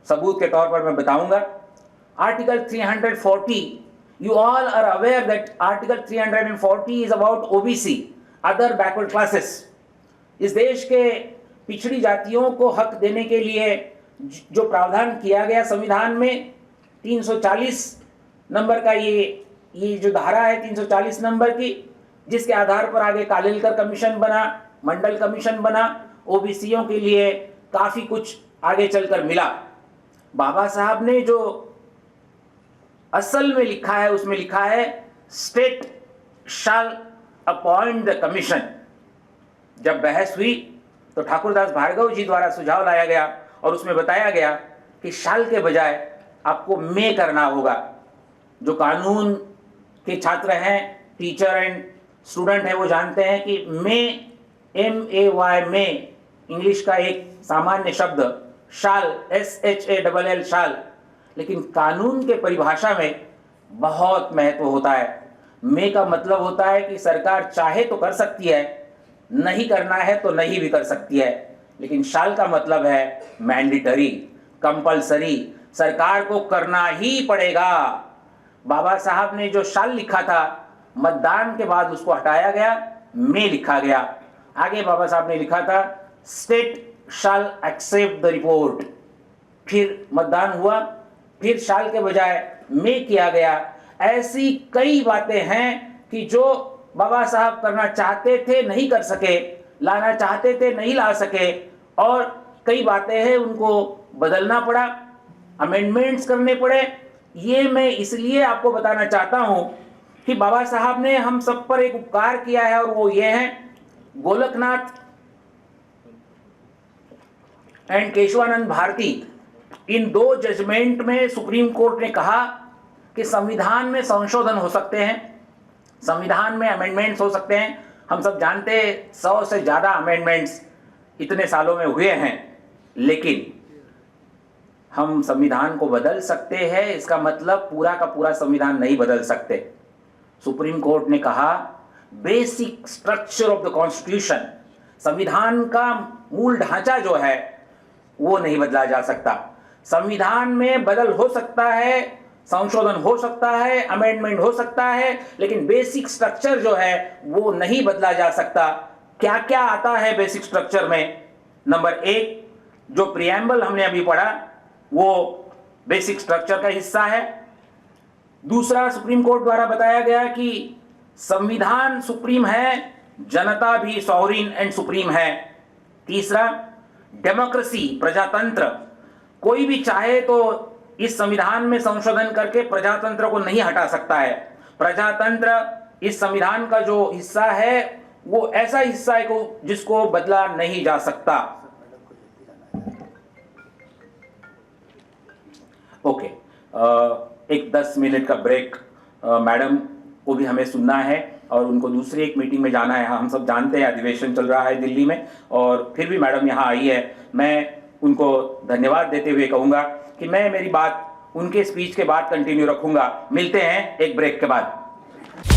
सबूत के तौर पर मैं बताऊंगा। Article 340, you all are aware that article 340 is about OBC, other backward classes। इस देश के पिछड़ी जातियों को हक देने के लिए जो प्रावधान किया गया संविधान में 340 नंबर का ये जो धारा है 340 नंबर की, जिसके आधार पर आगे कालेलकर कमीशन बना, मंडल कमीशन बना, ओबीसीओं के लिए काफी कुछ आगे चलकर मिला। बाबा साहब ने जो असल में लिखा है उसमें लिखा है state shall appoint the commission. जब बहस हुई तो ठाकुरदास भार्गव जी द्वारा सुझाव लाया गया और उसमें बताया गया कि शैल के बजाय आपको मे करना होगा। जो कानून के छात्र हैं, टीचर एंड स्टूडेंट हैं, वो जानते हैं कि मे, MAY मे इंग्लिश का एक सामान्य शब्द, शाल SHALL शाल, लेकिन कानून के परिभाषा में बहुत महत्व होता है। मे का मतलब होता है कि सरकार चाहे तो कर सकती है, नहीं करना है तो नहीं भी कर सकती है, लेकिन शाल का मतलब है मैंडेटरी, कंपलसरी, सरकार को करना ही पड़ेगा। बाबा साहब ने जो शाल लिखा था, मतदान के बाद उसको हटाया गया, मे लिखा गया। आगे बाबा साहब ने लिखा था state shall accept the report. फिर मतदान हुआ, फिर शाल के बजाय मे किया गया। ऐसी कई बातें हैं कि जो बाबा साहब करना चाहते थे नहीं कर सके, लाना चाहते थे नहीं ला सके, और कई बातें हैं उनको बदलना पड़ा, अमेंडमेंट्स करने पड़े। ये मैं इसलिए आपको बताना चाहता हूं कि बाबा साहब ने हम सब पर एक उपकार किया है, और वो ये है, गोलकनाथ एंड केशवानंद भारती, इन दो जजमेंट में सुप्रीम कोर्ट ने कहा कि संविधान में संशोधन हो सकते हैं, संविधान में अमेंडमेंट्स हो सकते हैं। हम सब जानते हैं 100 से ज्यादा अमेंडमेंट्स इतने सालों में हुए हैं, लेकिन हम संविधान को बदल सकते हैं, इसका मतलब पूरा का पूरा संविधान नहीं बदल सकते। सुप्रीम कोर्ट ने कहा basic structure of the constitution, संविधान का मूल ढांचा जो है वो नहीं बदला जा सकता। संविधान में बदल हो सकता है, संशोधन हो सकता है, अमेंडमेंट हो सकता है, लेकिन बेसिक स्ट्रक्चर जो है वो नहीं बदला जा सकता। क्या क्या आता है बेसिक स्ट्रक्चर में? नंबर 1, जो प्रिएम्बल हमने अभी पढ़ा वो बेसिक स्ट्रक्चर का हिस्सा है। दूसरा, सुप्रीम कोर्ट द्वारा बताया गया कि संविधान सुप्रीम है, जनता भी सॉवरिन एंड सुप्रीम है। तीसरा, डेमोक्रेसी, प्रजातंत्र, कोई भी चाहे तो इस संविधान में संशोधन करके प्रजातंत्र को नहीं हटा सकता है। प्रजातंत्र इस संविधान का जो हिस्सा है वो ऐसा हिस्सा है जिसको बदला नहीं जा सकता। ओके, एक 10 मिनट का ब्रेक। मैडम को भी हमें सुनना है और उनको दूसरी एक मीटिंग में जाना है। हम सब जानते हैं अधिवेशन चल रहा है दिल्ली में, और फिर भी मैडम यहाँ आई है। मैं उनको धन्यवाद देते हुए कहूँगा कि मैं मेरी बात उनके स्पीच के बाद कंटिन्यू रखूँगा। मिलते हैं एक ब्रेक के बाद।